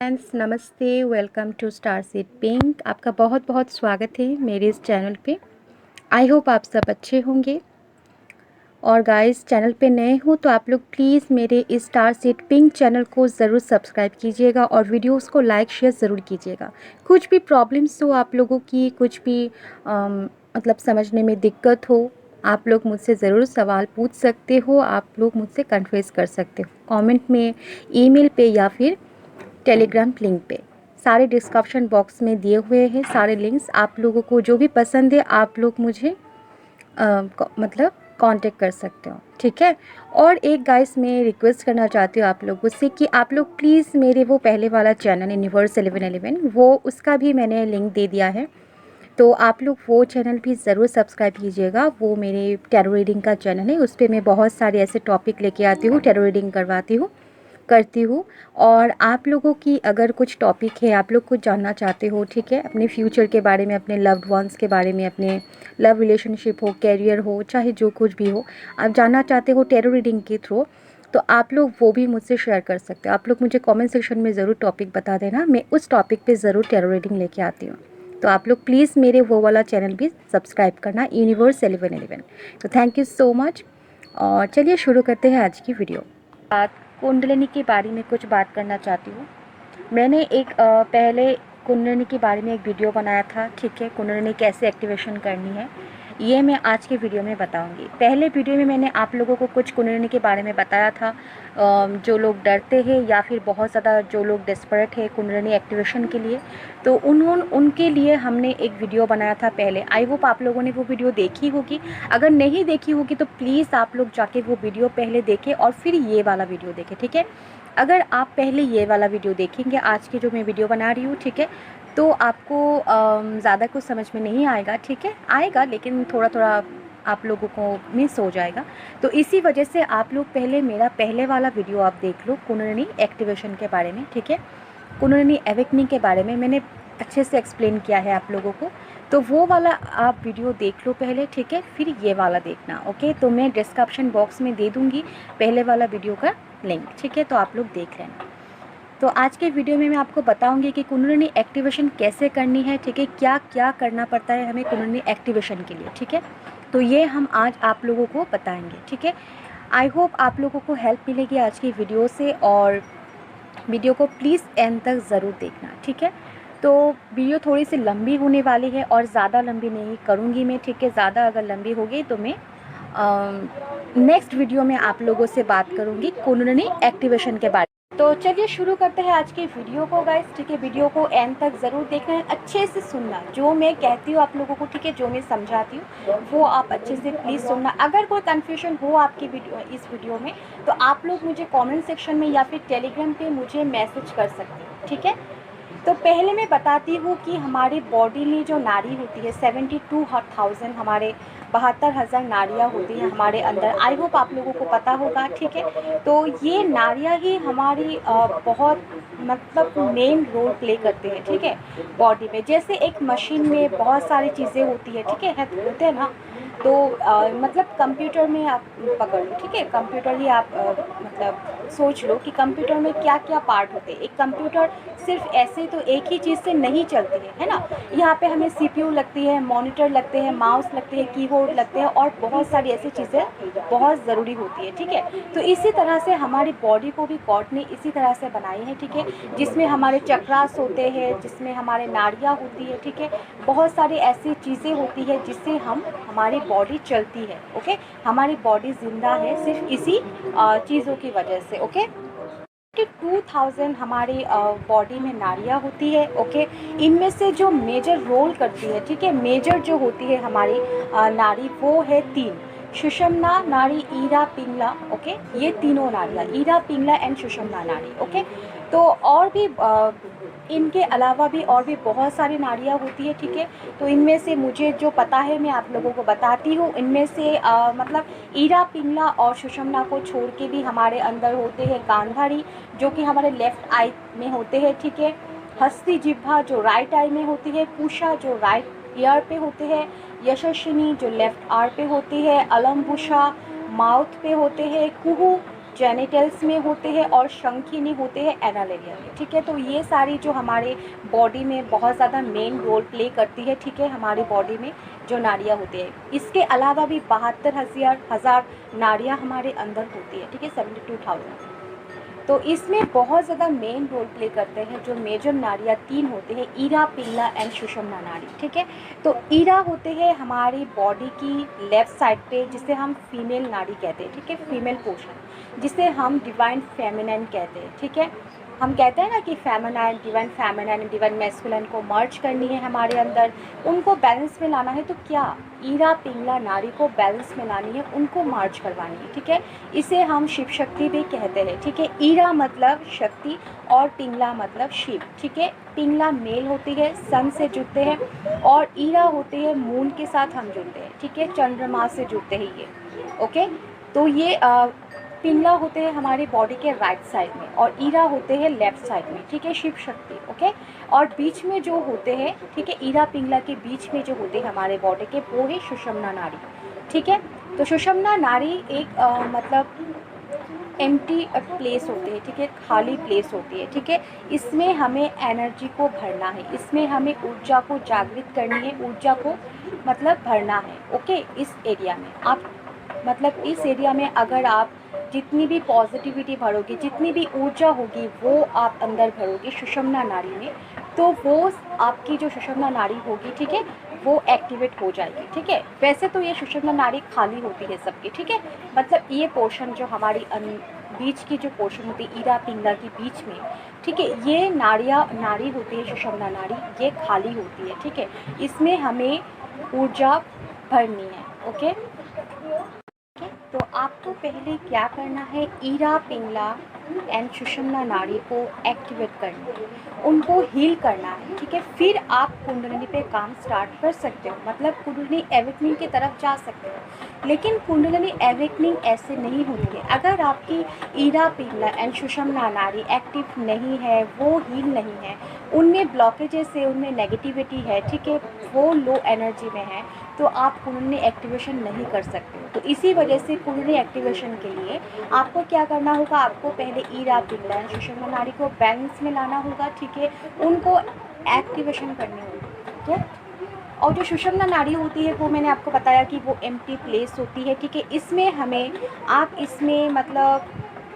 Friends नमस्ते, welcome to Star Seed Pink. आपका बहुत बहुत स्वागत है मेरे इस चैनल पे। आई होप आप सब अच्छे होंगे। और गाइस, चैनल पे नए हो तो आप लोग प्लीज़ मेरे इस स्टार सीड पिंक चैनल को ज़रूर सब्सक्राइब कीजिएगा और वीडियोस को लाइक शेयर ज़रूर कीजिएगा। कुछ भी प्रॉब्लम्स हो आप लोगों की, कुछ भी मतलब समझने में दिक्कत हो, आप लोग मुझसे ज़रूर सवाल पूछ सकते हो। आप लोग मुझसे कन्फ्रेस कर सकते हो कमेंट में, ईमेल पे या फिर टेलीग्राम लिंक पे। सारे डिस्क्रिप्शन बॉक्स में दिए हुए हैं सारे लिंक्स। आप लोगों को जो भी पसंद है आप लोग मुझे मतलब कांटेक्ट कर सकते हो, ठीक है। और एक गाइस मैं रिक्वेस्ट करना चाहती हूँ आप लोगों से कि आप लोग प्लीज़ मेरे वो पहले वाला चैनल यूनिवर्स 1111 वो उसका भी मैंने लिंक दे दिया है, तो आप लोग वो चैनल भी ज़रूर सब्सक्राइब कीजिएगा। वो मेरे टैरो रीडिंग का चैनल है, उस पर मैं बहुत सारे ऐसे टॉपिक लेके आती हूँ, टैरो रीडिंग करती हूँ। और आप लोगों की अगर कुछ टॉपिक है, आप लोग कुछ जानना चाहते हो, ठीक है, अपने फ्यूचर के बारे में, अपने लव्ड वंस के बारे में, अपने लव रिलेशनशिप हो, कैरियर हो, चाहे जो कुछ भी हो, आप जानना चाहते हो टैरो रीडिंग के थ्रू, तो आप लोग वो भी मुझसे शेयर कर सकते हो। आप लोग मुझे कमेंट सेक्शन में ज़रूर टॉपिक बता देना, मैं उस टॉपिक पे ज़रूर टैरो रीडिंग लेके आती हूँ। तो आप लोग प्लीज़ मेरे वो वाला चैनल भी सब्सक्राइब करना, यूनिवर्स 1111। तो थैंक यू सो मच। और चलिए शुरू करते हैं आज की वीडियो। बात कुंडलिनी के बारे में कुछ बात करना चाहती हूँ। मैंने एक पहले कुंडलिनी के बारे में एक वीडियो बनाया था, ठीक है, कुंडलिनी कैसे एक्टिवेशन करनी है, ये मैं आज के वीडियो में बताऊंगी। पहले वीडियो में मैंने आप लोगों को कुछ कुंडलिनी के बारे में बताया था। जो लोग डरते हैं या फिर बहुत ज़्यादा जो लोग डेस्परेट है कुंडलिनी एक्टिवेशन के लिए, तो उनके लिए हमने एक वीडियो बनाया था पहले। आई होप आप लोगों ने वो वीडियो देखी होगी। अगर नहीं देखी होगी तो प्लीज़ आप लोग जाके वो वीडियो पहले देखें और फिर ये वाला वीडियो देखें, ठीक है। अगर आप पहले ये वाला वीडियो देखेंगे, आज की जो मैं वीडियो बना रही हूँ, ठीक है, तो आपको ज़्यादा कुछ समझ में नहीं आएगा, ठीक है, आएगा लेकिन थोड़ा थोड़ा आप लोगों को मिस हो जाएगा। तो इसी वजह से आप लोग पहले मेरा पहले वाला वीडियो आप देख लो कुंडलिनी एक्टिवेशन के बारे में, ठीक है। कुंडलिनी अवेकनिंग के बारे में मैंने अच्छे से एक्सप्लेन किया है आप लोगों को, तो वो वाला आप वीडियो देख लो पहले, ठीक है, फिर ये वाला देखना, ओके। तो मैं डिस्क्रिप्शन बॉक्स में दे दूँगी पहले वाला वीडियो का लिंक, ठीक है, तो आप लोग देख लेना। तो आज के वीडियो में मैं आपको बताऊंगी कि कुंडलिनी एक्टिवेशन कैसे करनी है, ठीक है, क्या क्या करना पड़ता है हमें कुंडलिनी एक्टिवेशन के लिए, ठीक है। तो ये हम आज आप लोगों को बताएंगे, ठीक है। आई होप आप लोगों को हेल्प मिलेगी आज की वीडियो से, और वीडियो को प्लीज़ एंड तक ज़रूर देखना, ठीक है। तो वीडियो थोड़ी सी लंबी होने वाली है और ज़्यादा लंबी नहीं करूँगी मैं, ठीक है। ज़्यादा अगर लंबी होगी तो मैं नेक्स्ट वीडियो में आप लोगों से बात करूँगी कुंडलिनी एक्टिवेशन के बारे में। तो चलिए शुरू करते हैं आज की वीडियो को गाइस, ठीक है। वीडियो को एंड तक ज़रूर देखना है, अच्छे से सुनना, जो मैं कहती हूँ आप लोगों को, ठीक है, जो मैं समझाती हूँ वो आप अच्छे से प्लीज़ सुनना। अगर कोई कन्फ्यूजन हो आपकी इस वीडियो में, तो आप लोग मुझे कमेंट सेक्शन में या फिर टेलीग्राम पे मुझे मैसेज कर सकते हैं, ठीक है। तो पहले मैं बताती हूँ कि हमारी बॉडी में जो नाड़ी होती है 72,000, हमारे 72,000 नाड़ियाँ होती हैं हमारे अंदर। आई होप आप लोगों को पता होगा, ठीक है। तो ये नाड़ियाँ ही हमारी बहुत मतलब मेन रोल प्ले करते हैं, ठीक है, बॉडी में। जैसे एक मशीन में बहुत सारी चीज़ें होती है, ठीक है, होते हैं ना। तो मतलब कंप्यूटर में आप पकड़ लो, ठीक है, कंप्यूटर ही आप मतलब सोच लो कि कंप्यूटर में क्या क्या पार्ट होते हैं। एक कंप्यूटर सिर्फ ऐसे तो एक ही चीज़ से नहीं चलती है ना। यहाँ पे हमें सीपीयू लगती है, मॉनिटर लगते हैं, माउस लगते हैं, कीबोर्ड लगते हैं, और बहुत सारी ऐसी चीज़ें बहुत ज़रूरी होती है, ठीक है। तो इसी तरह से हमारी बॉडी को भी गॉड ने इसी तरह से बनाई है, ठीक है, जिसमें हमारे चक्रास होते हैं, जिसमें हमारे नाड़ियाँ होती है, ठीक है। बहुत सारी ऐसी चीज़ें होती है जिससे हमारी बॉडी चलती है, ओके। हमारी बॉडी जिंदा है सिर्फ इसी चीज़ों की वजह से, ओके। 2,000 हमारी बॉडी में नाड़ियाँ होती है, ओके। इनमें से जो मेजर रोल करती है, ठीक है, मेजर जो होती है हमारी नाड़ी, वो है 3: सुषुम्ना नाड़ी, ईरा, पिंगला, ओके। ये तीनों नाड़ियाँ, ईरा, पिंगला एंड सुषुम्ना नाड़ी, ओके। तो और भी इनके अलावा भी और भी बहुत सारी नाड़ियाँ होती है, ठीक है। तो इनमें से मुझे जो पता है मैं आप लोगों को बताती हूँ। इनमें से मतलब ईरा, पिंगला और सुषुम्ना को छोड़ के भी हमारे अंदर होते हैं गांधारी, जो कि हमारे लेफ्ट आई में होते हैं, ठीक है। हस्ती जिह्वा जो राइट आई में होती है, पूषा जो राइट ईयर पे होते हैं, यशस्विनी जो लेफ्ट आर पे होती है, अलम्बुषा माउथ पे होते हैं, कुहू जेनिटल्स में होते हैं और शंखिनी होते हैं एनल एरिया में, ठीक है। तो ये सारी जो हमारे बॉडी में बहुत ज़्यादा मेन रोल प्ले करती है, ठीक है, हमारी बॉडी में जो नाड़ियाँ होती है। इसके अलावा भी 72,000 नाड़ियाँ हमारे अंदर होती है, ठीक है, 72,000। तो इसमें बहुत ज़्यादा मेन रोल प्ले करते हैं जो मेजर नाड़ियाँ 3 होते हैं, ईरा, पिंगला एंड सुषुम्ना नाड़ी, ठीक है। तो ईरा होते हैं हमारी बॉडी की लेफ़्ट साइड पे, जिसे हम फीमेल नाड़ी कहते हैं, ठीक है, फीमेल पोर्शन, जिसे हम डिवाइन फेमिनिन कहते हैं, ठीक है। हम कहते हैं ना कि फेमिनाइन, डिवाइन मैस्कुलिन को मर्ज करनी है हमारे अंदर, उनको बैलेंस में लाना है। तो क्या ईरा, पिंगला नाड़ी को बैलेंस में लानी है, उनको मर्ज करवानी है, ठीक है। इसे हम शिव शक्ति भी कहते हैं, ठीक है। ईरा मतलब शक्ति और पिंगला मतलब शिव, ठीक है। पिंगला मेल होती है, सन से जुड़ते हैं, और ईरा होते हैं मून के साथ हम जुड़ते हैं, ठीक है, चंद्रमा से जुड़ते हैं ये, ओके। तो ये पिंगला होते हैं हमारी बॉडी के राइट साइड में और ईरा होते हैं लेफ्ट साइड में, ठीक है, शिव शक्ति, ओके। और बीच में जो होते हैं, ठीक है, ईरा पिंगला के बीच में जो होते हैं हमारे बॉडी के, वो है सुषुम्ना नाड़ी, ठीक है। तो सुषुम्ना नाड़ी एक मतलब एम्प्टी प्लेस होती है, ठीक है, खाली प्लेस होती है, ठीक है। इसमें हमें एनर्जी को भरना है, इसमें हमें ऊर्जा को जागृत करनी है, ऊर्जा को मतलब भरना है, ओके। इस एरिया में आप मतलब इस एरिया में अगर आप जितनी भी पॉजिटिविटी भरोगे, जितनी भी ऊर्जा होगी, वो आप अंदर भरोगे सुषुम्ना नाड़ी में, तो वो आपकी जो सुषुम्ना नाड़ी होगी, ठीक है, वो एक्टिवेट हो जाएगी, ठीक है। वैसे तो ये सुषुम्ना नाड़ी खाली होती है सबकी, ठीक है, मतलब ये पोर्शन जो हमारी बीच की जो पोर्शन होती है ईरा पिंगला के बीच में, ठीक है, ये नाड़ी होती है सुषुम्ना नाड़ी, ये खाली होती है, ठीक है। इसमें हमें ऊर्जा भरनी है, ओके। तो आपको पहले क्या करना है, ईरा, पिंगला एंड सुषुम्ना नाड़ी को एक्टिवेट करना है, उनको हील करना है, ठीक है। फिर आप कुंडलिनी पे काम स्टार्ट कर सकते हो, मतलब कुंडलिनी एवेकनिंग की तरफ जा सकते हो। लेकिन कुंडलिनी एवेकनिंग ऐसे नहीं होती है अगर आपकी ईरा, पिंगला एंड सुषुम्ना नाड़ी एक्टिव नहीं है, वो हील नहीं है, उनमें ब्लॉकेजेस है, उनमें नेगेटिविटी है, ठीक है, वो लो एनर्जी में है, तो आप कुंडलिनी एक्टिवेशन नहीं कर सकते हो। तो इसी वजह से कुंडलिनी एक्टिवेशन के लिए आपको क्या करना होगा, आपको पहले ईरा, पिंगला सुषुम्ना नाड़ी को बैलेंस में लाना होगा, ठीक है, उनको एक्टिवेशन करनी होगी, ठीक है। और जो सुषुम्ना नाड़ी होती है वो मैंने आपको बताया कि वो एम्प्टी प्लेस होती है, ठीक है। इसमें हमें आप इसमें मतलब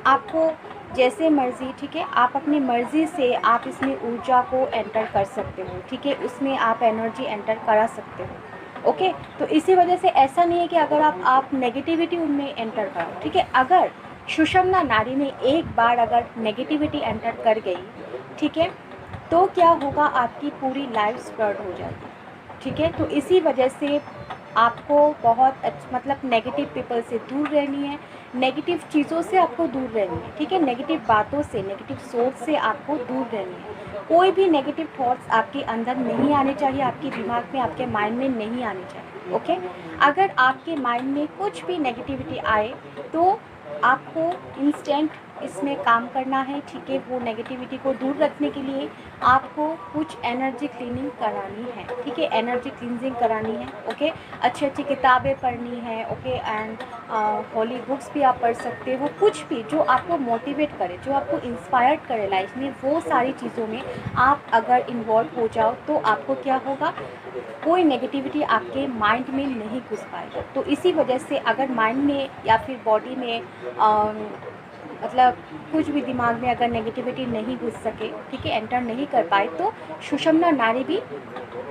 आपको जैसे मर्ज़ी, ठीक है, आप अपनी मर्ज़ी से आप इसमें ऊर्जा को एंटर कर सकते हो, ठीक है, उसमें आप एनर्जी एंटर करा सकते हो, ओके। तो इसी वजह से ऐसा नहीं है कि अगर आप नेगेटिविटी उनमें एंटर करो, ठीक है। अगर सुषुम्ना नाड़ी में एक बार अगर नेगेटिविटी एंटर कर गई, ठीक है, तो क्या होगा, आपकी पूरी लाइफ स्पर्ड हो जाएगी, ठीक है। तो इसी वजह से आपको बहुत मतलब नेगेटिव पीपल से दूर रहनी है, नेगेटिव चीज़ों से आपको दूर रहनी है, ठीक है, नेगेटिव बातों से, नेगेटिव सोच से आपको दूर रहनी है। कोई भी नेगेटिव थॉट्स आपके अंदर नहीं आने चाहिए, आपके दिमाग में, आपके माइंड में नहीं आने चाहिए, ओके। अगर आपके माइंड में कुछ भी नेगेटिविटी आए तो आपको इंस्टेंट इसमें काम करना है, ठीक है। वो नेगेटिविटी को दूर रखने के लिए आपको कुछ एनर्जी क्लीनिंग करानी है, ठीक है, एनर्जी क्लींजिंग करानी है, ओके। अच्छी अच्छी किताबें पढ़नी है, ओके, एंड होली बुक्स भी आप पढ़ सकते हो, कुछ भी जो आपको मोटिवेट करे, जो आपको इंस्पायर करे लाइफ में, वो सारी चीज़ों में आप अगर इन्वॉल्व हो जाओ तो आपको क्या होगा, कोई नेगेटिविटी आपके माइंड में नहीं घुस पाएगा। तो इसी वजह से अगर माइंड में या फिर बॉडी में मतलब कुछ भी दिमाग में अगर नेगेटिविटी नहीं घुस सके, ठीक है, एंटर नहीं कर पाए, तो सुषुम्ना नाड़ी भी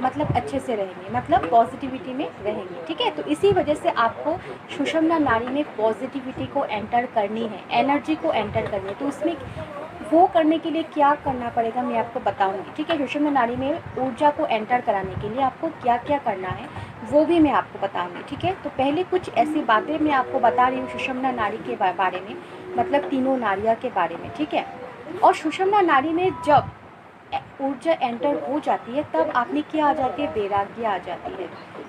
मतलब अच्छे से रहेंगे, मतलब पॉजिटिविटी में रहेंगे, ठीक है। तो इसी वजह से आपको सुषुम्ना नाड़ी में पॉजिटिविटी को एंटर करनी है, एनर्जी को एंटर करनी है। तो उसमें वो करने के लिए क्या करना पड़ेगा मैं आपको बताऊंगी, ठीक है। सुषुम्ना नाड़ी में ऊर्जा को एंटर कराने के लिए आपको क्या क्या करना है वो भी मैं आपको बताऊंगी, ठीक है। तो पहले कुछ ऐसी बातें मैं आपको बता रही हूँ सुषुम्ना नाड़ी के बारे में, मतलब तीनों नाड़ियाँ के बारे में, ठीक है। और सुषुम्ना नाड़ी में जब ऊर्जा एंटर हो जाती है तब आप में क्या आ जाती है, वैराग्य आ जाती है,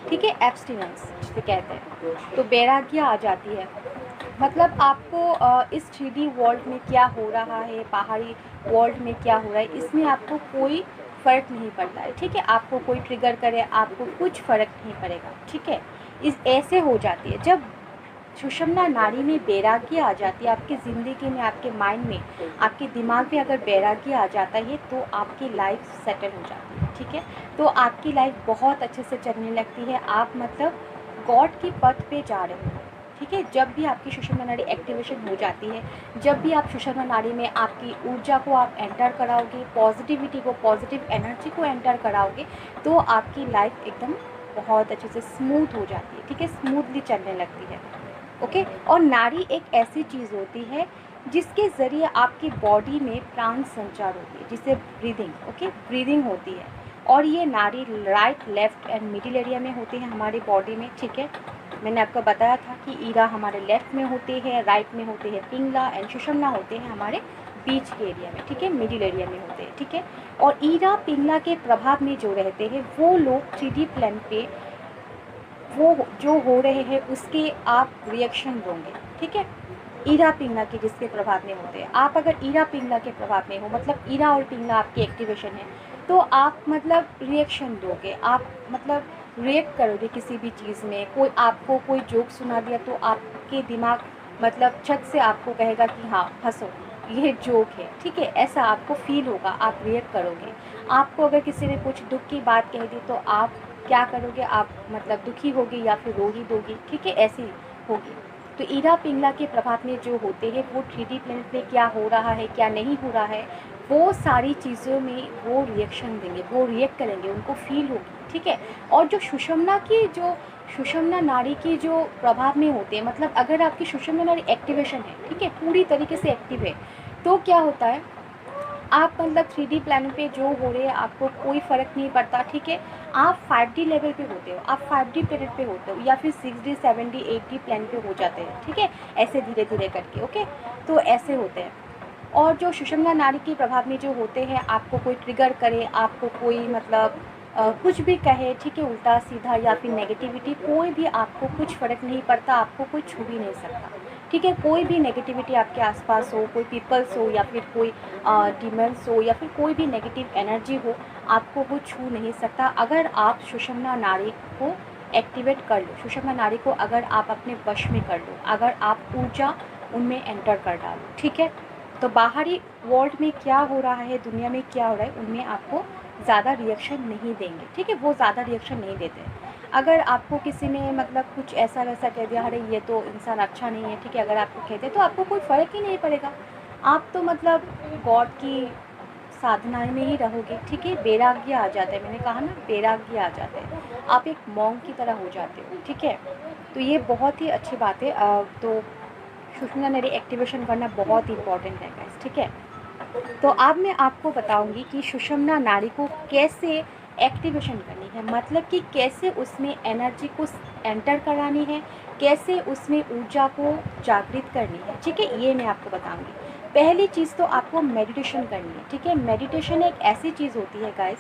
ठीक है, एब्स्टिनेंस जिसे कहते हैं, तो वैराग्य आ जाती है। मतलब आपको इस 3D वर्ल्ड में क्या हो रहा है, बाहरी वर्ल्ड में क्या हो रहा है, इसमें आपको कोई फ़र्क नहीं पड़ता है, ठीक है। आपको कोई ट्रिगर करे, आपको कुछ फ़र्क नहीं पड़ेगा, ठीक है। इस ऐसे हो जाती है जब सुषुम्ना नाड़ी में बैरागी आ जाती है, आपकी ज़िंदगी में, आपके माइंड में, आपके दिमाग में अगर बैरागी आ जाता है तो आपकी लाइफ सेटल हो जाती है, ठीक है। तो आपकी लाइफ बहुत अच्छे से चलने लगती है, आप मतलब गॉड की पथ पे जा रहे हो, ठीक है। जब भी आपकी सुषुम्ना नाड़ी एक्टिवेशन हो जाती है, जब भी आप सुषुम्ना नाड़ी में आपकी ऊर्जा को आप एंटर कराओगे, पॉजिटिविटी को, पॉजिटिव एनर्जी को एंटर कराओगे, तो आपकी लाइफ एकदम बहुत अच्छे से स्मूथ हो जाती है, ठीक है, स्मूथली चलने लगती है, ओके। और नाड़ी एक ऐसी चीज़ होती है जिसके ज़रिए आपकी बॉडी में प्राण संचार होती है, जिसे ब्रीदिंग, ओके, ब्रीदिंग होती है। और ये नाड़ी right, left and middle area में होती है हमारी बॉडी में, ठीक है। मैंने आपको बताया था कि ईरा हमारे लेफ़्ट में होते हैं, राइट में होते हैं पिंगला, एंड सुषुम्ना होते हैं हमारे बीच के एरिया में, ठीक है, मिडिल एरिया में होते हैं, ठीक है। और ईरा पिंगला के प्रभाव में जो रहते हैं वो लोग 3D प्लेन पे वो जो हो रहे हैं उसके आप रिएक्शन दोगे, ठीक है। ईरा पिंगला के जिसके प्रभाव में होते हैं, आप अगर ईरा पिंगला के प्रभाव में हो, मतलब ईरा और पिंगला आपकी एक्टिवेशन है, तो आप मतलब रिएक्शन दोगे, आप मतलब रिएक्ट करोगे किसी भी चीज़ में। कोई आपको कोई जोक सुना दिया तो आपके दिमाग मतलब छत से आपको कहेगा कि हाँ हंसो, ये जोक है, ठीक है, ऐसा आपको फील होगा, आप रिएक्ट करोगे। आपको अगर किसी ने कुछ दुख की बात कह दी तो आप क्या करोगे, आप मतलब दुखी होगी या फिर रो ही दोगी, ठीक है, ऐसी होगी। तो ईरा पिंगला के प्रभाव में जो होते हैं वो 3D प्लेनेट में क्या हो रहा है, क्या नहीं हो रहा है, वो सारी चीज़ों में वो रिएक्शन देंगे, वो रिएक्ट करेंगे, उनको फील होगी, ठीक है। और जो सुषुम्ना नाड़ी की जो प्रभाव में होते हैं, मतलब अगर आपकी सुषुम्ना नाड़ी एक्टिवेशन है, ठीक है, पूरी तरीके से एक्टिव है, तो क्या होता है, आप मतलब 3D प्लान पे जो हो रहे हैं आपको कोई फ़र्क नहीं पड़ता, ठीक है। आप 5D लेवल पे होते हो, आप 5D प्लेनेट पे होते हो, या फिर 6D 7D 8D प्लान पे हो जाते हैं, ठीक है, ऐसे धीरे धीरे करके, ओके। तो ऐसे होते हैं। और जो सुषुम्ना नाड़ी के प्रभाव में जो होते हैं, आपको कोई ट्रिगर करे, आपको कोई मतलब कुछ भी कहे, ठीक है, उल्टा सीधा या फिर नेगेटिविटी, कोई भी आपको कुछ फ़र्क नहीं पड़ता, आपको कोई छू भी नहीं सकता, ठीक है। कोई भी नेगेटिविटी आपके आसपास हो, कोई पीपल्स हो या फिर कोई डिमंस हो या फिर कोई भी नेगेटिव एनर्जी हो, आपको वो छू नहीं सकता अगर आप सुषुम्ना नाड़ी को एक्टिवेट कर लो, सुषुम्ना नाड़ी को अगर आप अपने वश में कर लो, अगर आप ऊर्जा उनमें एंटर कर डालो, ठीक है। तो बाहरी वर्ल्ड में क्या हो रहा है, दुनिया में क्या हो रहा है, उनमें आपको ज़्यादा रिएक्शन नहीं देंगे, ठीक है, वो ज़्यादा रिएक्शन नहीं देते। अगर आपको किसी ने मतलब कुछ ऐसा वैसा कह दिया, अरे ये तो इंसान अच्छा नहीं है, ठीक है, अगर आपको कहते तो आपको कोई फ़र्क ही नहीं पड़ेगा, आप तो मतलब गॉड की साधना में ही रहोगे, ठीक है। वैराग्य आ जाता है, मैंने कहा ना, वैराग्य आ जाता है, आप एक मॉन्क की तरह हो जाते हो, ठीक है। तो ये बहुत ही अच्छी बात है। तो सुषुम्ना नाड़ी एक्टिवेशन करना बहुत इंपॉर्टेंट है गाइस, ठीक है। तो अब मैं आपको बताऊंगी कि सुषुम्ना नाड़ी को कैसे एक्टिवेशन करनी है, मतलब कि कैसे उसमें एनर्जी को एंटर करानी है, कैसे उसमें ऊर्जा को जागृत करनी है, ठीक है, ये मैं आपको बताऊंगी। पहली चीज़ तो आपको मेडिटेशन करनी है, ठीक है। मेडिटेशन एक ऐसी चीज़ होती है गाइस,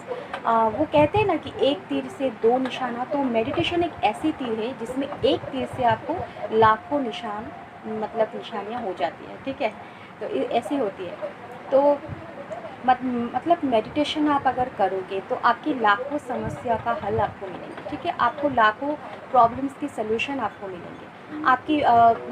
वो कहते हैं ना कि एक तीर से दो निशाना, तो मेडिटेशन एक ऐसी तीर है जिसमें एक तीर से आपको लाखों निशान मतलब निशानियाँ हो जाती हैं, ठीक है। तो ऐसी होती है। तो मतलब मेडिटेशन आप अगर करोगे तो आपकी लाखों समस्या का हल आपको मिलेंगे, ठीक है, आपको लाखों प्रॉब्लम्स की सलूशन आपको मिलेंगे। आपकी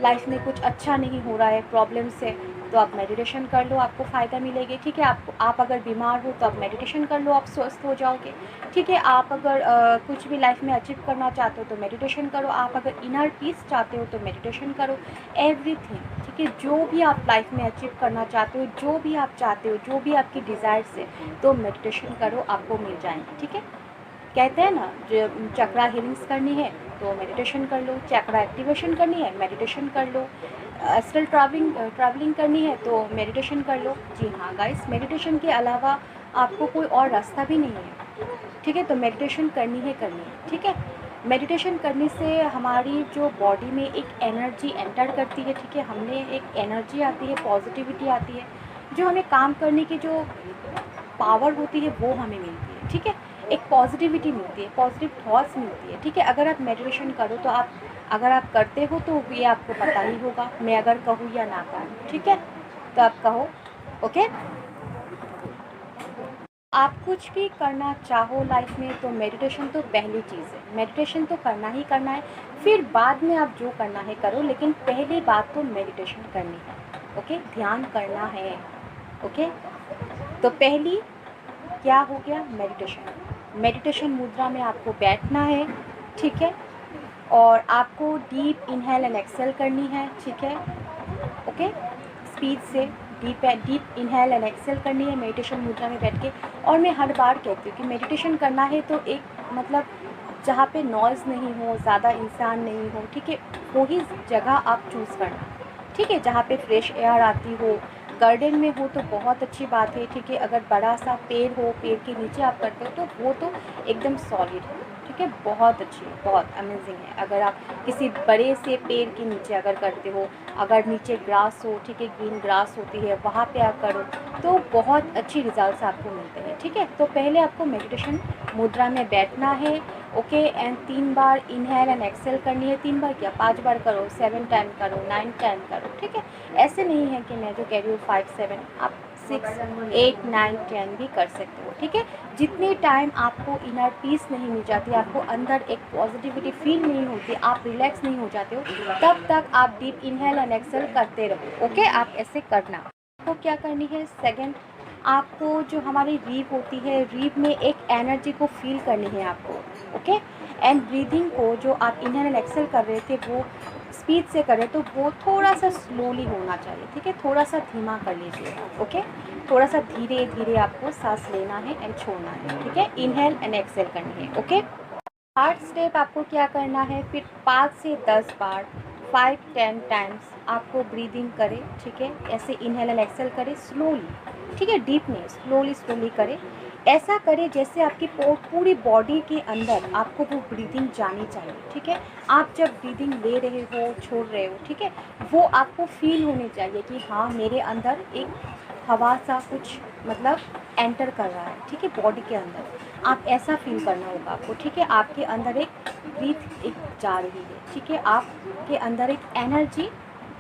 लाइफ में कुछ अच्छा नहीं हो रहा है, प्रॉब्लम्स है, तो आप मेडिटेशन कर लो, आपको फ़ायदा मिलेगी, ठीक है। आप अगर बीमार हो तो आप मेडिटेशन कर लो, आप स्वस्थ हो जाओगे, ठीक है। आप अगर कुछ भी लाइफ में अचीव करना चाहते हो तो मेडिटेशन करो, आप अगर इनर पीस चाहते हो तो मेडिटेशन करो, एवरीथिंग, ठीक है, जो भी आप लाइफ में अचीव करना चाहते हो, जो भी आप चाहते हो, जो भी आपकी डिज़ायर्स है, तो मेडिटेशन करो, आपको मिल जाएंगे, ठीक है। कहते हैं ना, जो चक्रा हीलिंग्स करनी है तो मेडिटेशन कर लो, चक्रा एक्टिवेशन करनी है मेडिटेशन कर लो, एस्ट्रल ट्रैवलिंग करनी है तो मेडिटेशन कर लो। जी हाँ गाइस, मेडिटेशन के अलावा आपको कोई और रास्ता भी नहीं है, ठीक है। तो मेडिटेशन करनी है, ठीक है। मेडिटेशन करने से हमारी जो बॉडी में एक एनर्जी एंटर करती है, ठीक है, हमने एक एनर्जी आती है, पॉजिटिविटी आती है, जो हमें काम करने की जो पावर होती है वो हमें मिलती है, ठीक है। एक पॉजिटिविटी मिलती है, पॉजिटिव थॉट्स मिलती है, ठीक है। अगर आप मेडिटेशन करो तो अगर आप करते हो तो ये आपको पता ही होगा, मैं अगर कहूँ या ना कहूँ, ठीक है, तो आप कहो, ओके। आप कुछ भी करना चाहो लाइफ में तो मेडिटेशन तो पहली चीज़ है। मेडिटेशन तो करना ही करना है, फिर बाद में आप जो करना है करो, लेकिन पहली बात तो मेडिटेशन करनी है। ओके, ध्यान करना है। ओके, तो पहली क्या हो गया, मेडिटेशन। मेडिटेशन मुद्रा में आपको बैठना है, ठीक है, और आपको डीप इनहेल एंड एक्सेल करनी है, ठीक है। ओके, स्पीड से डीप इनहेल एंड एक्सेल करनी है मेडिटेशन मुद्रा में बैठ के। और मैं हर बार कहती हूँ कि मेडिटेशन करना है तो एक मतलब जहाँ पे नॉइज़ नहीं हो, ज़्यादा इंसान नहीं हो, ठीक है, वही जगह आप चूज़ करना, ठीक है, जहाँ पे फ्रेश एयर आती हो। गार्डन में हो तो बहुत अच्छी बात है, ठीक है। अगर बड़ा सा पेड़ हो, पेड़ के नीचे आप करते हो तो वो तो एकदम सॉलिड है, ठीक है, बहुत अच्छी है, बहुत अमेजिंग है। अगर आप किसी बड़े से पेड़ के नीचे अगर करते हो, अगर नीचे ग्रास हो, ठीक है, ग्रीन ग्रास होती है, वहाँ पे आप करो तो बहुत अच्छी रिजल्ट्स आपको मिलते हैं, ठीक है। तो पहले आपको मेडिटेशन मुद्रा में बैठना है, ओके, एंड 3 बार इनहेल एंड एक्सेल करनी है। 3 बार क्या, 5 बार करो, 7 टाइम करो, 9 टाइम करो, ठीक है। ऐसे नहीं है कि मैं जो कह रही हूँ 5 7, आप 6 8 9 10 भी कर सकते हो, ठीक है। जितने टाइम आपको इनर पीस नहीं मिल जाती, आपको अंदर एक पॉजिटिविटी फील नहीं होती, आप रिलैक्स नहीं हो जाते हो, तब तक आप डीप इनहेल एंड एक्सेल करते रहो, ओके। आप ऐसे करना। आपको क्या करनी है, सेकंड, आपको जो हमारी रीब होती है, रीब में एक एनर्जी को फील करनी है आपको, ओके। एंड ब्रीदिंग को जो आप इनहेल एंड एक्सेल कर रहे थे वो स्पीड से करें तो वो थोड़ा सा स्लोली होना चाहिए, ठीक है, थोड़ा सा धीमा कर लीजिए, ओके। थोड़ा सा धीरे धीरे आपको सांस लेना है एंड छोड़ना है, ठीक है, इनहेल एंड एक्सेल करनी है, ओके। 8 स्टेप आपको क्या करना है, फिर 5 से 10 बार 5-10 टाइम्स आपको ब्रीदिंग करें, ठीक है, ऐसे इनहेल एंड एक्सेल करें स्लोली, ठीक है, डीप नहीं, स्लोली स्लोली करें। ऐसा करें जैसे आपकी पूरी बॉडी के अंदर आपको वो ब्रीदिंग जानी चाहिए, ठीक है। आप जब ब्रीदिंग ले रहे हो, छोड़ रहे हो, ठीक है, वो आपको फील होनी चाहिए कि हाँ मेरे अंदर एक हवा सा कुछ मतलब एंटर कर रहा है, ठीक है, बॉडी के अंदर। आप ऐसा फील करना होगा आपको, ठीक है। आपके अंदर एक ब्रीथ एक जा रही है, ठीक है, आपके अंदर एक एनर्जी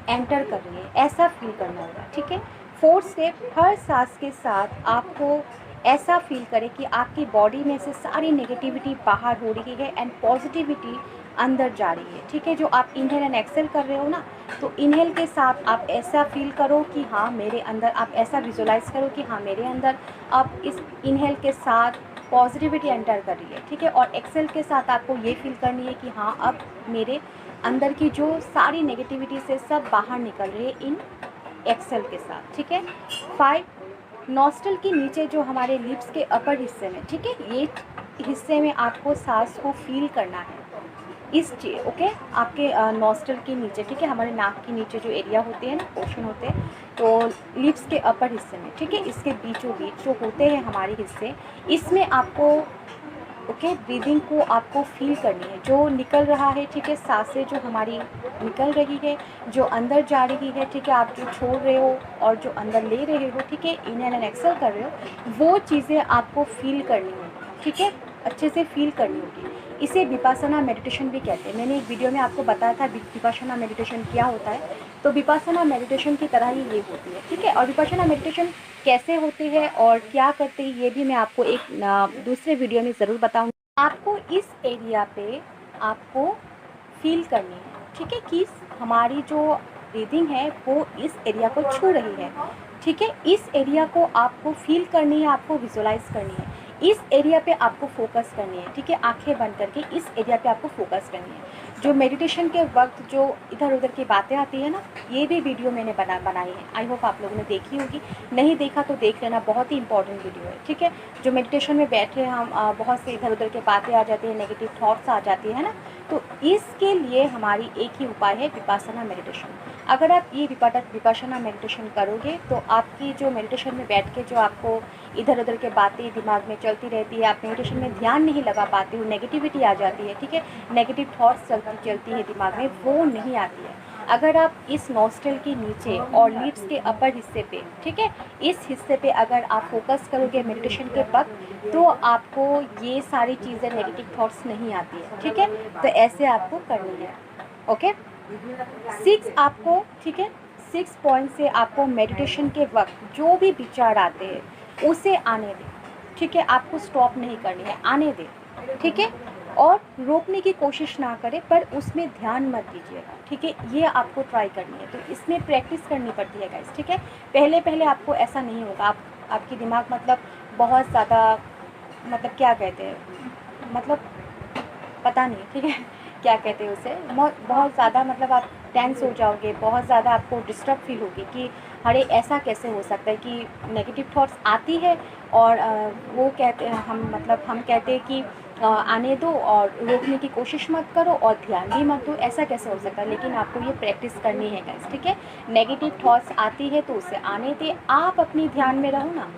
एंटर कर रही है, ऐसा फील करना होगा, ठीक है। 4th स्टेप, हर सांस के साथ आपको ऐसा फील करें कि आपकी बॉडी में से सारी नेगेटिविटी बाहर हो रही है एंड पॉजिटिविटी अंदर जा रही है, ठीक है। जो आप इनहेल एंड एक्सेल कर रहे हो ना, तो इनहेल के साथ आप ऐसा फील करो कि हाँ मेरे अंदर, आप ऐसा विजुलाइज करो कि हाँ मेरे अंदर अब इस इनहेल के साथ पॉजिटिविटी एंटर कर रही है, ठीक है। और एक्सेल के साथ आपको ये फील करनी है कि हाँ अब मेरे अंदर की जो सारी नेगेटिविटी से सब बाहर निकल रही है इन एक्सेल के साथ, ठीक है। 5, नॉस्ट्रल के नीचे जो हमारे लिप्स के अपर हिस्से में, ठीक है, ये हिस्से में आपको सांस को फील करना है, इस ओके, आपके नॉस्ट्रल के नीचे, ठीक है, हमारे नाक के नीचे जो एरिया होते हैं ना, पोर्शन होते हैं, तो लिप्स के अपर हिस्से में, ठीक है, इसके बीचों बीच जो होते हैं हमारे हिस्से, इसमें आपको ओके ब्रीदिंग को आपको फील करनी है, जो निकल रहा है, ठीक है, सांसें जो हमारी निकल रही है, जो अंदर जा रही है, ठीक है, आप जो छोड़ रहे हो और जो अंदर ले रहे हो, ठीक है, इनहेल एंड एक्सेल कर रहे हो, वो चीज़ें आपको फील करनी होगी, ठीक है, अच्छे से फील करनी होगी। इसे विपासना मेडिटेशन भी कहते हैं। मैंने एक वीडियो में आपको बताया था विपासना मेडिटेशन क्या होता है, तो विपासना मेडिटेशन की तरह ही ये होती है, ठीक है। और विपासना मेडिटेशन कैसे होती है और क्या करते हैं ये भी मैं आपको एक दूसरे वीडियो में ज़रूर बताऊँगी। आपको इस एरिया पे आपको फील करनी है, ठीक है, कि हमारी जो ब्रीदिंग है वो इस एरिया को छू रही है, ठीक है। इस एरिया को आपको फील करनी है, आपको विजुलाइज करनी है, इस एरिया पे आपको फोकस करनी है, ठीक है, आंखें बंद करके इस एरिया पे आपको फोकस करनी है। जो मेडिटेशन के वक्त जो इधर उधर की बातें आती है ना, ये भी वीडियो मैंने बनाई है, आई होप आप लोगों ने देखी होगी, नहीं देखा तो देख लेना, बहुत ही इंपॉर्टेंट वीडियो है, ठीक है। जो मेडिटेशन में बैठे हम बहुत से इधर उधर के बातें आ जाती हैं, नेगेटिव थॉट्स आ जाती है ना, तो इसके लिए हमारी एक ही उपाय है, विपासना मेडिटेशन। अगर आप ये विपासना मेडिटेशन करोगे तो आपकी जो मेडिटेशन में बैठ के जो आपको इधर उधर के बातें दिमाग में चलती रहती है, आप मेडिटेशन में ध्यान नहीं लगा पाते हो, नेगेटिविटी आ जाती है, ठीक है, नेगेटिव थॉट्स चलती है दिमाग में, वो नहीं आती है। अगर आप इस नॉस्ट्रल के नीचे और लिप्स के अपर हिस्से पे, ठीक है, इस हिस्से पे अगर आप फोकस करोगे मेडिटेशन के वक्त, तो आपको ये सारी चीज़ें नेगेटिव थॉट्स नहीं आती है, ठीक है। तो ऐसे आपको करनी है, ओके। 6 आपको, ठीक है, 6 पॉइंट से आपको मेडिटेशन के वक्त जो भी विचार आते हैं उसे आने दें, ठीक है, आपको स्टॉप नहीं करनी है, आने दें, ठीक है, और रोकने की कोशिश ना करें, पर उसमें ध्यान मत दीजिएगा, ठीक है, ये आपको ट्राई करनी है। तो इसमें प्रैक्टिस करनी पड़ती है गाइस, ठीक है। पहले पहले आपको ऐसा नहीं होगा, आपकी दिमाग मतलब बहुत ज़्यादा, मतलब क्या कहते हैं, मतलब पता नहीं, ठीक है क्या कहते हैं उसे, बहुत ज़्यादा मतलब आप टेंस हो जाओगे, बहुत ज़्यादा आपको डिस्टर्ब फील होगी कि अरे ऐसा कैसे हो सकता है कि नेगेटिव थॉट्स आती है और वो कहते हैं हम कहते हैं कि आने दो और रोकने की कोशिश मत करो और ध्यान भी मत दो, ऐसा कैसे हो सकता है। लेकिन आपको ये प्रैक्टिस करनी है गाइस, ठीक है। नेगेटिव थॉट्स आती है तो उसे आने दे, आप अपनी ध्यान में रहो ना,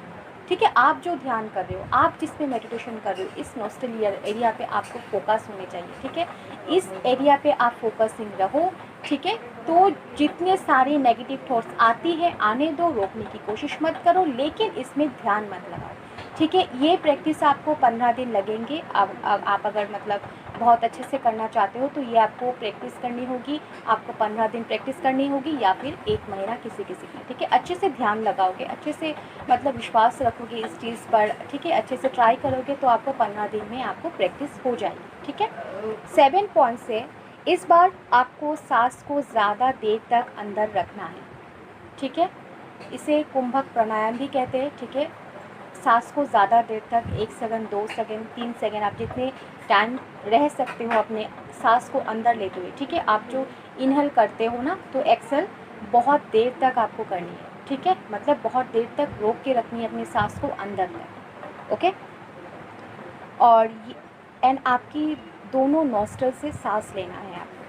ठीक है। आप जो ध्यान कर रहे हो, आप जिस पे मेडिटेशन कर रहे हो, इस नोस्टल एरिया पे आपको फोकस होने चाहिए, ठीक है। इस एरिया पे आप फोकसिंग रहो, ठीक है। तो जितने सारे नेगेटिव थॉट्स आती है आने दो, रोकने की कोशिश मत करो, लेकिन इसमें ध्यान मत लगाओ, ठीक है। ये प्रैक्टिस आपको 15 दिन लगेंगे। आप अगर मतलब बहुत अच्छे से करना चाहते हो तो ये आपको प्रैक्टिस करनी होगी, आपको 15 दिन प्रैक्टिस करनी होगी या फिर 1 महीना किसी किसी में, ठीक है। अच्छे से ध्यान लगाओगे, अच्छे से मतलब विश्वास रखोगे इस चीज़ पर, ठीक है, अच्छे से ट्राई करोगे तो आपको 15 दिन में आपको प्रैक्टिस हो जाएगी, ठीक है। 7 पॉइंट्स है, इस बार आपको सांस को ज़्यादा देर तक अंदर रखना है, ठीक है। इसे कुंभक प्राणायाम भी कहते हैं, ठीक है। सांस को ज़्यादा देर तक 1 सेकंड, 2 सेकंड, 3 सेकंड, आप जितने टाइम रह सकते हो अपने सांस को अंदर लेते हुए, ठीक है। आप जो इनहेल करते हो ना, तो एक्सेल बहुत देर तक आपको करनी है, ठीक है। मतलब बहुत देर तक रोक के रखनी है अपनी सांस को अंदर तक, ओके। और एंड आपकी दोनों नॉस्ट्रल से सांस लेना है आपको,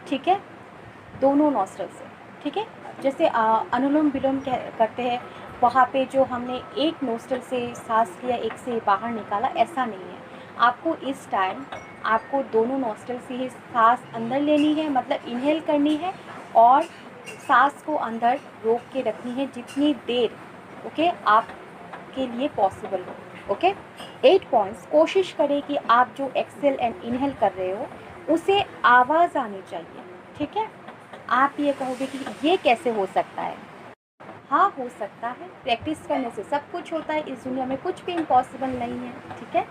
ठीक है, दोनों नॉस्ट्रल से, ठीक है। जैसे अनुलोम विलोम करते हैं, वहाँ पे जो हमने एक नोस्ट्रल से सांस लिया, एक से बाहर निकाला, ऐसा नहीं है। आपको इस टाइम आपको दोनों नोस्ट्रल से ही सांस अंदर लेनी है, मतलब इनहेल करनी है, और सांस को अंदर रोक के रखनी है जितनी देर, ओके, आपके लिए पॉसिबल हो, ओके। 8 पॉइंट्स, कोशिश करें कि आप जो एक्सेल एंड इनहेल कर रहे हो उसे आवाज़ आनी चाहिए, ठीक है। आप ये कहोगे कि ये कैसे हो सकता है, हाँ हो सकता है, प्रैक्टिस करने से सब कुछ होता है, इस दुनिया में कुछ भी इम्पॉसिबल नहीं है, ठीक है।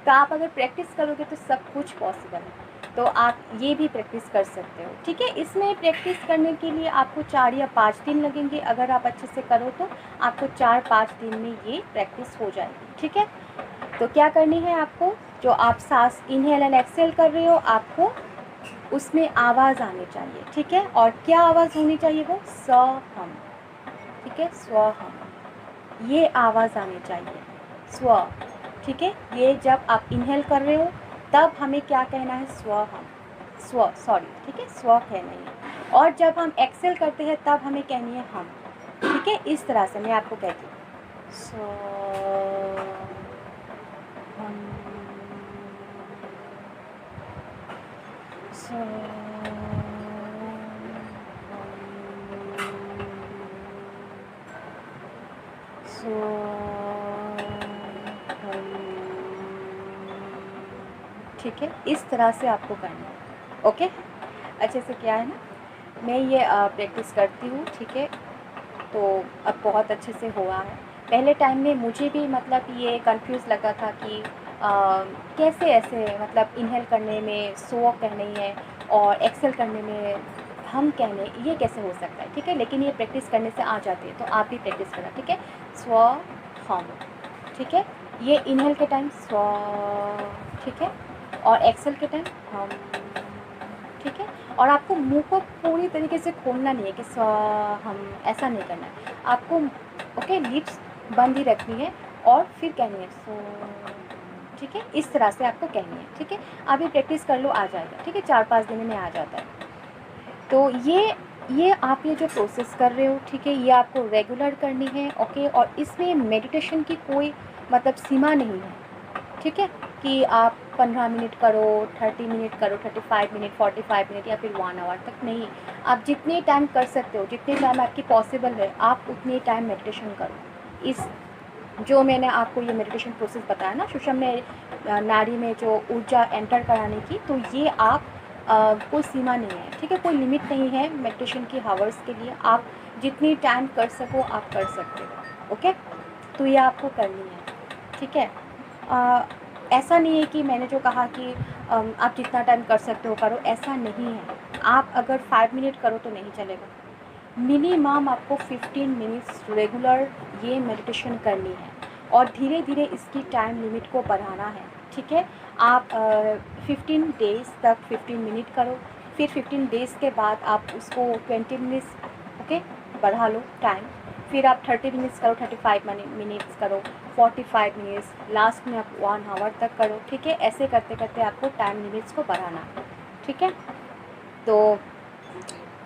तो आप अगर प्रैक्टिस करोगे तो सब कुछ पॉसिबल है, तो आप ये भी प्रैक्टिस कर सकते हो, ठीक है। इसमें प्रैक्टिस करने के लिए आपको 4 या 5 दिन लगेंगे, अगर आप अच्छे से करो तो आपको 4-5 दिन में ये प्रैक्टिस हो जाएगी, ठीक है। तो क्या करनी है आपको, जो आप सांस इनहेल एंड एक्सेल कर रहे हो, आपको उसमें आवाज़ आनी चाहिए, ठीक है। और क्या आवाज़ होनी चाहिए, वो स हम, ठीक है, स्व हम, ये आवाज़ आनी चाहिए, स्व, ठीक है। ये जब आप इनहेल कर रहे हो तब हमें क्या कहना है, स्व हम, स्व सॉरी, ठीक है, स्व कहना है। और जब हम एक्सेल करते हैं तब हमें कहनी है हम, ठीक है। इस तरह से मैं आपको कहती हूँ, स्व हम, ठीक है, इस तरह से आपको करना है, ओके। अच्छे से क्या है ना, मैं ये प्रैक्टिस करती हूँ, ठीक है। तो अब बहुत अच्छे से हुआ है। पहले टाइम में मुझे भी मतलब ये कंफ्यूज लगा था कि कैसे ऐसे मतलब इनहेल करने में स्व कहनी है और एक्सेल करने में हम कहने, ये कैसे हो सकता है, ठीक है। लेकिन ये प्रैक्टिस करने से आ जाती है, तो आप भी प्रैक्टिस करना, ठीक है। स्व हम, ठीक है, ये इनहेल के टाइम स्व, ठीक है, और एक्सेल के टाइम हम, ठीक है। और आपको मुंह को पूरी तरीके से खोलना नहीं है कि स्व हम, ऐसा नहीं करना है आपको, ओके। लिप्स बंद ही रखनी है और फिर कहनी है सो, ठीक है, इस तरह से आपको कहनी है, ठीक है। अभी प्रैक्टिस कर लो, आ जाएगा, ठीक है, 4-5 दिन में आ जाता है। तो ये आप ये जो प्रोसेस कर रहे हो, ठीक है, ये आपको रेगुलर करनी है, ओके। और इसमें मेडिटेशन की कोई मतलब सीमा नहीं है, ठीक है, कि आप 15 मिनट करो, 30 मिनट करो, 35 मिनट, 45 मिनट या फिर 1 आवर तक नहीं। आप जितने टाइम कर सकते हो, जितने टाइम आपकी पॉसिबल है, आप उतने टाइम मेडिटेशन करो। इस जो मैंने आपको ये मेडिटेशन प्रोसेस बताया ना, सुषम में नाड़ी में जो ऊर्जा एंटर कराने की, तो ये आप कोई सीमा नहीं है, ठीक है, कोई लिमिट नहीं है मेडिटेशन की हावर्स के लिए। आप जितनी टाइम कर सको आप कर सकते हो, ओके। तो ये आपको करनी है, ठीक है। ऐसा नहीं है कि मैंने जो कहा कि आप जितना टाइम कर सकते हो करो, ऐसा नहीं है। आप अगर 5 मिनट करो तो नहीं चलेगा, मिनिमम आपको 15 मिनट्स रेगुलर ये मेडिटेशन करनी है और धीरे धीरे इसकी टाइम लिमिट को बढ़ाना है। ठीक है, आप 15 डेज़ तक 15 मिनट करो, फिर 15 डेज़ के बाद आप उसको 20 मिनट्स ओके बढ़ा लो टाइम, फिर आप 30 मिनट्स करो, 35 मिनट्स करो, 45 मिनट्स, लास्ट में आप 1 आवर तक करो। ठीक है, ऐसे करते करते आपको टाइम लिमिट्स को बढ़ाना है। ठीक है, तो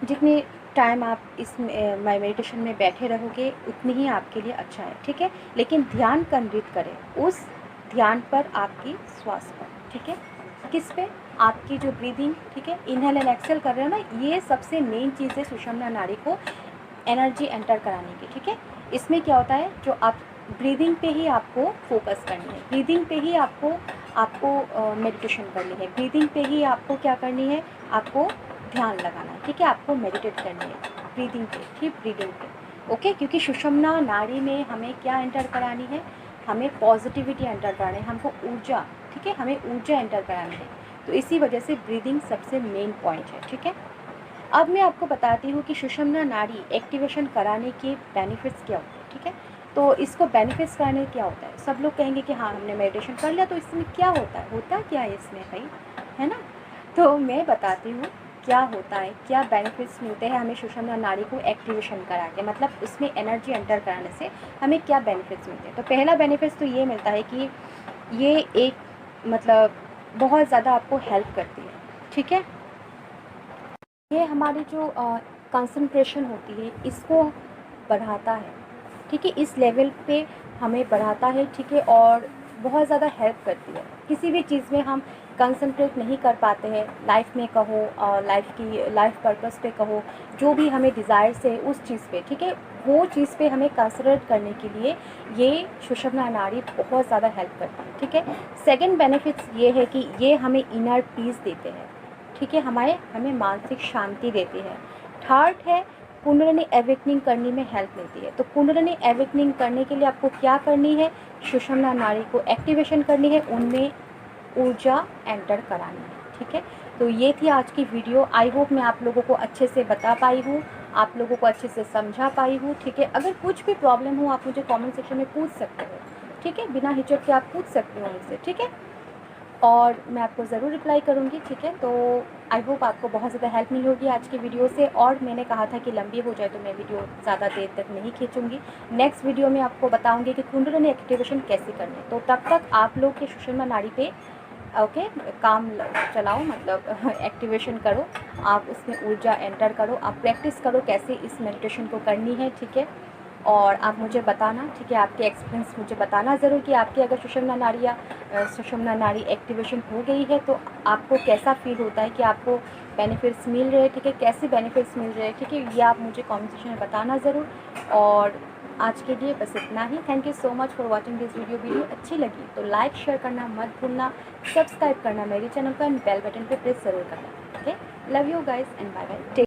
जितनी टाइम आप इस मेडिटेशन में बैठे रहोगे उतनी ही आपके लिए अच्छा है। ठीक है, लेकिन ध्यान केंद्रित करें उस ध्यान पर, आपकी श्वास पर। ठीक है, किस पे? आपकी जो ब्रीदिंग, ठीक है, इनहेल एंड एक्सेल कर रहे हो ना, ये सबसे मेन चीज़ है सुषुम्ना नाड़ी को एनर्जी एंटर कराने की। ठीक है, इसमें क्या होता है, जो आप ब्रीदिंग पे ही आपको फोकस करनी है, ब्रीदिंग पे ही आपको आपको मेडिटेशन करनी है, ब्रीदिंग पे ही आपको क्या करनी है, आपको ध्यान लगाना है। ठीक है, आपको मेडिटेट करनी है ब्रीदिंग पे, ठीक, ब्रीदिंग पे। ओके, क्योंकि सुषुम्ना नाड़ी में हमें क्या एंटर करानी है, हमें पॉजिटिविटी एंटर करानी है, हमको ऊर्जा, ठीक है, हमें ऊर्जा एंटर करानी है। तो इसी वजह से ब्रीदिंग सबसे मेन पॉइंट है। ठीक है, अब मैं आपको बताती हूँ कि सुषुम्ना नाड़ी एक्टिवेशन कराने के बेनिफिट्स क्या होते हैं। ठीक है, तो इसको बेनिफिट्स कराने क्या होता है, सब लोग कहेंगे कि हाँ हमने मेडिटेशन कर लिया, तो इसमें क्या होता है, होता क्या है इसमें भाई, है ना? तो मैं बताती हूँ क्या होता है, क्या बेनिफिट्स मिलते हैं हमें सुषुम्ना नाड़ी को एक्टिवेशन करा के, मतलब उसमें एनर्जी एंटर कराने से हमें क्या बेनिफिट्स मिलते हैं। तो पहला बेनिफिट्स तो ये मिलता है कि ये एक मतलब बहुत ज़्यादा आपको हेल्प करती है। ठीक है, ये हमारी जो कंसंट्रेशन होती है इसको बढ़ाता है। ठीक है, इस लेवल पे हमें बढ़ाता है। ठीक है, और बहुत ज़्यादा हेल्प करती है। किसी भी चीज़ में हम कंसंट्रेट नहीं कर पाते हैं, लाइफ में कहो और लाइफ पर्पस पे कहो, जो भी हमें डिज़ायर्स है उस चीज़ पे, ठीक है, वो चीज़ पे हमें कंसंट्रेट करने के लिए ये सुषुम्ना नाड़ी बहुत ज़्यादा हेल्प करती है। ठीक है, सेकंड बेनिफिट्स ये है कि ये हमें इनर पीस देते हैं। ठीक है, हमें मानसिक शांति देती है। थर्ड है, कुंडलिनी एवेकनिंग करने में हेल्प मिलती है। तो कुंडलिनी एवेकनिंग करने के लिए आपको क्या करनी है, सुषुम्ना नाड़ी को एक्टिवेशन करनी है, उनमें ऊर्जा एंटर करानी है। ठीक है, तो ये थी आज की वीडियो। आई होप मैं आप लोगों को अच्छे से बता पाई हूँ, आप लोगों को अच्छे से समझा पाई हूँ। ठीक है, अगर कुछ भी प्रॉब्लम हो आप मुझे कमेंट सेक्शन में पूछ सकते हो। ठीक है, बिना हिचक के आप पूछ सकते हो मुझसे। ठीक है, और मैं आपको ज़रूर रिप्लाई करूँगी। ठीक है, तो आई होप आपको बहुत ज़्यादा हेल्प मिली होगी आज की वीडियो से। और मैंने कहा था कि लंबी हो जाए तो मैं वीडियो ज़्यादा देर तक नहीं खींचूँगी। नेक्स्ट वीडियो में आपको बताऊँगी कि कुंडलिनी एक्टिवेशन कैसे करनी है। तो तब तक आप लोग के सुषुम्ना नाड़ी पे ओके काम चलाओ, मतलब एक्टिवेशन करो, आप उसमें ऊर्जा एंटर करो, आप प्रैक्टिस करो कैसे इस मेडिटेशन को करनी है। ठीक है, और आप मुझे बताना, ठीक है, आपके एक्सपीरियंस मुझे बताना ज़रूर कि आपकी अगर सुषुम्ना नाड़ी एक्टिवेशन हो गई है तो आपको कैसा फील होता है, कि आपको बेनिफिट्स मिल रहे हैं। ठीक है, कैसे बेनिफिट्स मिल रहे हैं, ठीक है, ये आप मुझे कमेंट सेक्शन में बताना ज़रूर। और आज के लिए बस इतना ही। Thank you so much for watching this video अच्छी लगी तो लाइक शेयर करना मत भूलना, सब्सक्राइब करना मेरे चैनल को, एंड बेल बटन पे प्रेस ज़रूर करना। Okay, love you guys and bye bye.